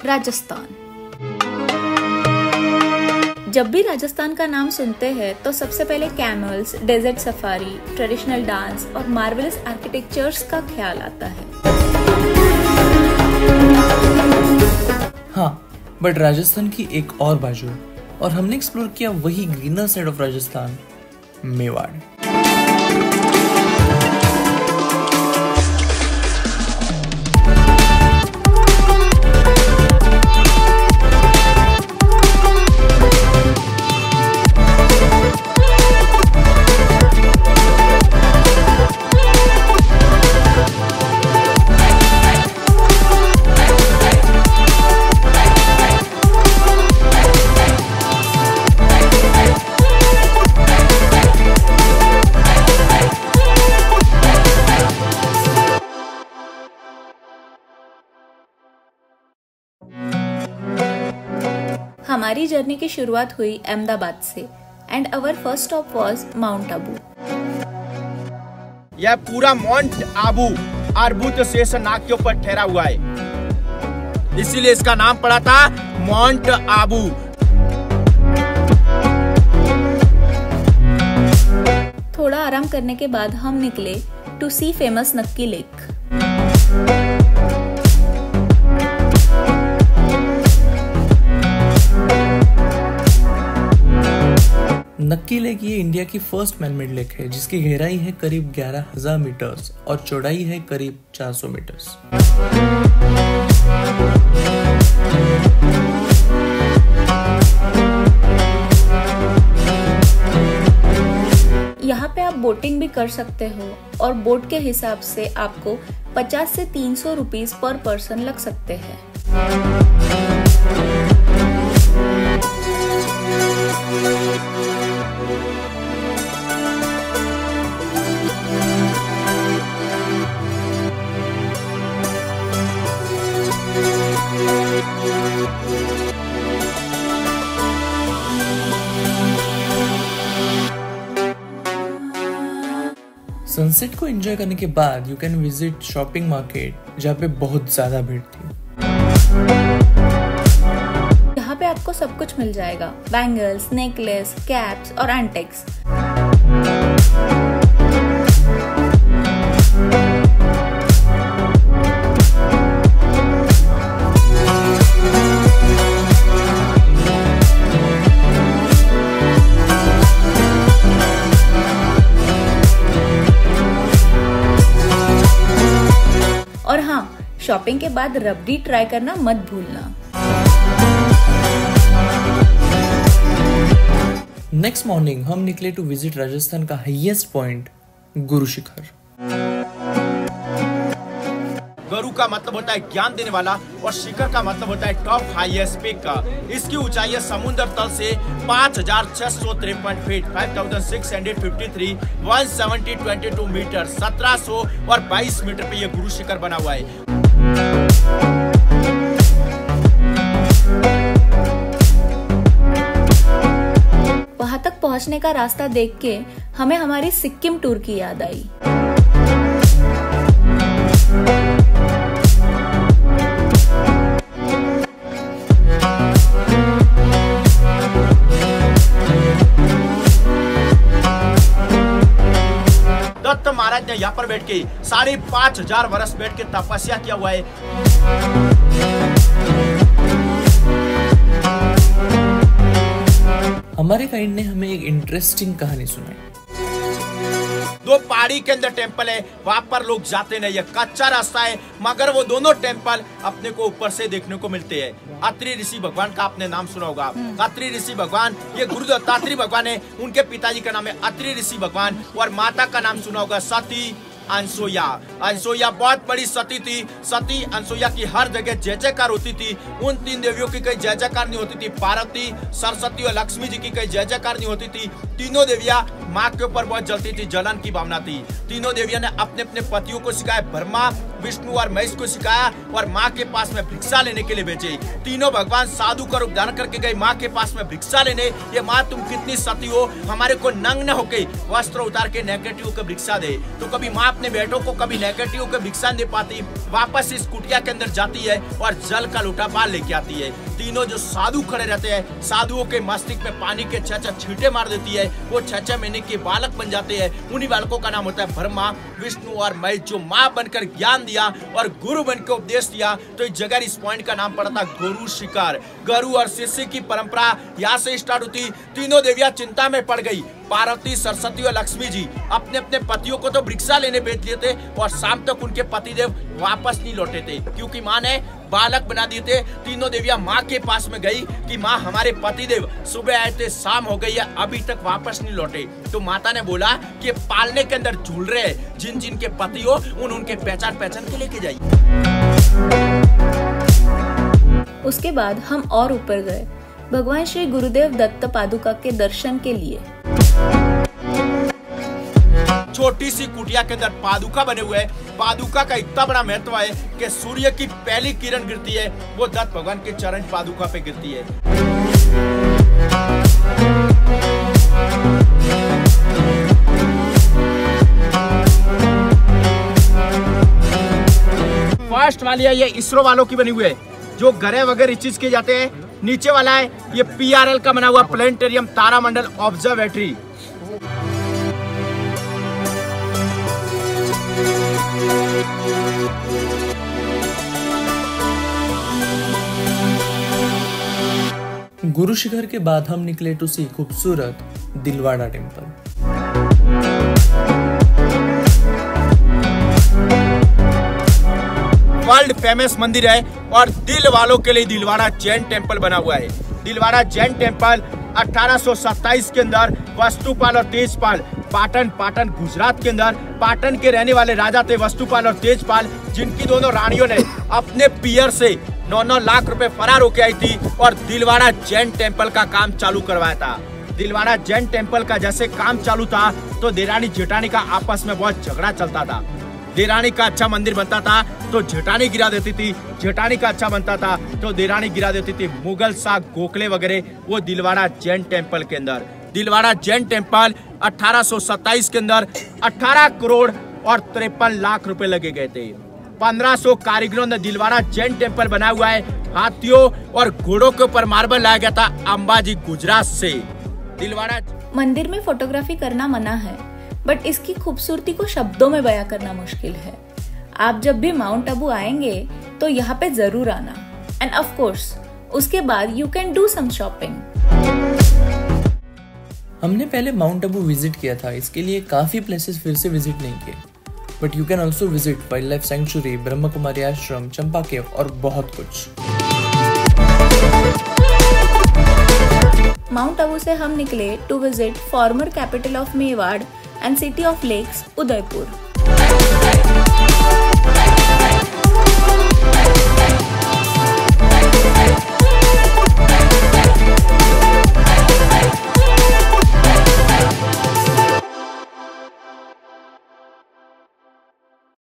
राजस्थान। जब भी राजस्थान का नाम सुनते हैं तो सबसे पहले camels, desert safari, traditional dance और मार्वेलस आर्किटेक्चर्स का ख्याल आता है। हाँ, बट राजस्थान की एक और बाजू है और हमने एक्सप्लोर किया वही greener side of Rajasthan, Mewar. हमारी जर्नी की शुरुआत हुई अहमदाबाद से and our first stop was mount Abu. यह पूरा माउंट आबू अर्बुद शेषनाग के ऊपर ठहरा हुआ है, इसीलिए इसका नाम पड़ा था माउंट आबू। थोड़ा आराम करने के बाद हम निकले टू सी फेमस नक्की लेक। नक्की लेक ये इंडिया की फर्स्ट मैनमेड लेक है जिसकी गहराई है करीब 11,000 मीटर्स और चौड़ाई है करीब 400 मीटर्स। यहाँ पे आप बोटिंग भी कर सकते हो और बोट के हिसाब से आपको 50 से 300 रुपीज पर पर्सन लग सकते हैं। सनसेट को एंजॉय करने के बाद you can visit shopping market जहाँ पे बहुत ज्यादा भीड़ थी। यहाँ पे आपको सब कुछ मिल जाएगा, बैंगल्स, नेकलेस, कैप्स और एंटिक्स। और हाँ, शॉपिंग के बाद रबड़ी ट्राई करना मत भूलना। नेक्स्ट मॉर्निंग हम निकले टू विजिट राजस्थान का हाईएस्ट पॉइंट गुरु शिखर। गुरु का मतलब होता है ज्ञान देने वाला और शिखर का मतलब होता है टॉप हाईएस्ट पीक का। इसकी ऊंचाई है समुद्र तल से 5,653 फीट 5,653 170 मीटर 1700 और 22 मीटर पे ये गुरु शिखर बना हुआ है। वहां तक पहुंचने का रास्ता देख के हमें हमारी सिक्किम टूर की याद आई। दत्त महाराज ने यहाँ पर बैठ के 5,500 वर्ष बैठ के तपस्या किया हुआ है। हमारे गाइड ने हमें एक इंटरेस्टिंग कहानी सुनाई। दो पहाड़ी के अंदर टेंपल है, वहां पर लोग जाते नहीं, ये कच्चा रास्ता है, मगर वो दोनों टेंपल अपने को ऊपर से देखने को मिलते हैं। अत्रि ऋषि भगवान का आपने नाम सुना होगा। अत्रि ऋषि भगवान ये गुरु दत्तात्रेय भगवान है, उनके पिताजी का नाम है अत्रि ऋषि भगवान और माता का नाम सुना होगा सती अनसुईया। अनसुईया बहुत बड़ी सती थी। सती अनसुईया की हर जगह जय जयकार होती थी। उन तीन देवियों की कहीं जय जयकार नहीं होती थी। पार्वती, सरस्वती और लक्ष्मी जी की कहीं जय जयकार नहीं होती थी। तीनों देवियां माँ के ऊपर बहुत जलती थी, जलन की भावना थी। तीनों देवियों ने अपने अपने पतियों को सिखाया, ब्रह्मा, विष्णु और महेश को सिखाया और माँ के पास में भिक्षा लेने के लिए भेजे। तीनों भगवान साधु का रूप धारण करके गए माँ के पास में भिक्षा लेने। ये माँ तुम कितनी सती हो, हमारे को नग्न होके वस्त्र उतार के नेगेटिव को भिक्षा दे। तो कभी माँ अपने बेटों को कभी नेगेटिव को भिक्षा दे पाती, वापस इस कुटिया के अंदर जाती है और जल का लोटा बाल लेके आती है। तीनों जो साधु खड़े रहते हैं, साधुओं के मस्तिष्क में पानी के 6 छींटे मार देती है। वो 6 महीने के बालक बन जाते हैं। उन्हीं बालकों का नाम होता है ब्रह्मा, विष्णु और महेश, जो माँ बनकर ज्ञान दिया और गुरु बनकर उपदेश दिया। तो इस जगह इस पॉइंट का नाम पड़ा था गुरु शिखर। गुरु और शिष्य की परंपरा यहाँ से स्टार्ट होती। तीनों देवियां चिंता में पड़ गई। पार्वती, सरस्वती और लक्ष्मी जी अपने अपने पतियों को तो भिक्षा लेने भेज दिए थे और शाम तक उनके पतिदेव वापस नहीं लौटे थे, क्योंकि माँ ने बालक बना दिए थे। तीनों देवियां माँ के पास में गई कि माँ, हमारे पतिदेव सुबह आए थे, शाम हो गई है, अभी तक वापस नहीं लौटे। तो माता ने बोला कि पालने के अंदर झूल रहे हैं, जिन जिन के पति हो उनके पहचान के लेके जाइए। उसके बाद हम और ऊपर गए, भगवान श्री गुरुदेव दत्त पादुका के दर्शन के लिए। छोटी सी कुटिया के अंदर पादुका बने हुए हैं। पादुका का इतना बड़ा महत्व है कि सूर्य की पहली किरण गिरती है वो दत्त भगवान के चरण पादुका पे गिरती है। फर्स्ट वाली है ये इसरो वालों की बनी हुई है, जो ग्रह वगैरह चीज किए जाते हैं। नीचे वाला है ये PRL का बना हुआ प्लेनेटेरियम तारामंडल ऑब्जर्वेटरी। गुरु शिखर के बाद हम निकले टू सी खूबसूरत दिलवाड़ा टेम्पल। वर्ल्ड फेमस मंदिर है और दिल वालों के लिए दिलवाड़ा जैन टेम्पल बना हुआ है। दिलवाड़ा जैन टेम्पल 1827 के अंदर वस्तुपाल और तेजपाल, पाटन गुजरात के अंदर पाटन के रहने वाले राजा थे वस्तुपाल और तेजपाल, जिनकी दोनों रानियों ने अपने पियर से 9-9 लाख रुपए फरार होके आई थी और दिलवाड़ा जैन टेम्पल का काम चालू करवाया था। दिलवाड़ा जैन टेम्पल का जैसे काम चालू था तो देरानी जेठानी का आपस में बहुत झगड़ा चलता था। देरानी का अच्छा मंदिर बनता था तो जेठानी गिरा देती थी, जेठानी का अच्छा बनता था तो देरानी गिरा देती थी। मुगल शाह, गोखले वगैरह वो दिलवाड़ा जैन टेम्पल के अंदर। दिलवाड़ा जैन टेम्पल 1827 के अंदर 18 करोड़ और 53 लाख रुपए लगे गए थे। 1500 कारीगरों ने दिलवाड़ा जैन टेम्पल बनाया हुआ है। हाथियों और घोड़ों के ऊपर मार्बल लाया गया था अंबाजी, गुजरात से। दिलवाड़ा मंदिर में फोटोग्राफी करना मना है, बट इसकी खूबसूरती को शब्दों में बयां करना मुश्किल है। आप जब भी माउंट आबू आएंगे तो यहाँ पे जरूर आना। एंड ऑफ कोर्स उसके बाद you can do some shopping. हमने पहले माउंट आबू विजिट किया था, इसके लिए काफी प्लेसेस फिर से विजिट नहीं किए, but you can also visit wild life sanctuary, Brahma Kumari आश्रम, चंपा केव और बहुत कुछ। माउंट आबू से हम निकले to visit former capital of Mewar and city of lakes, Udaipur.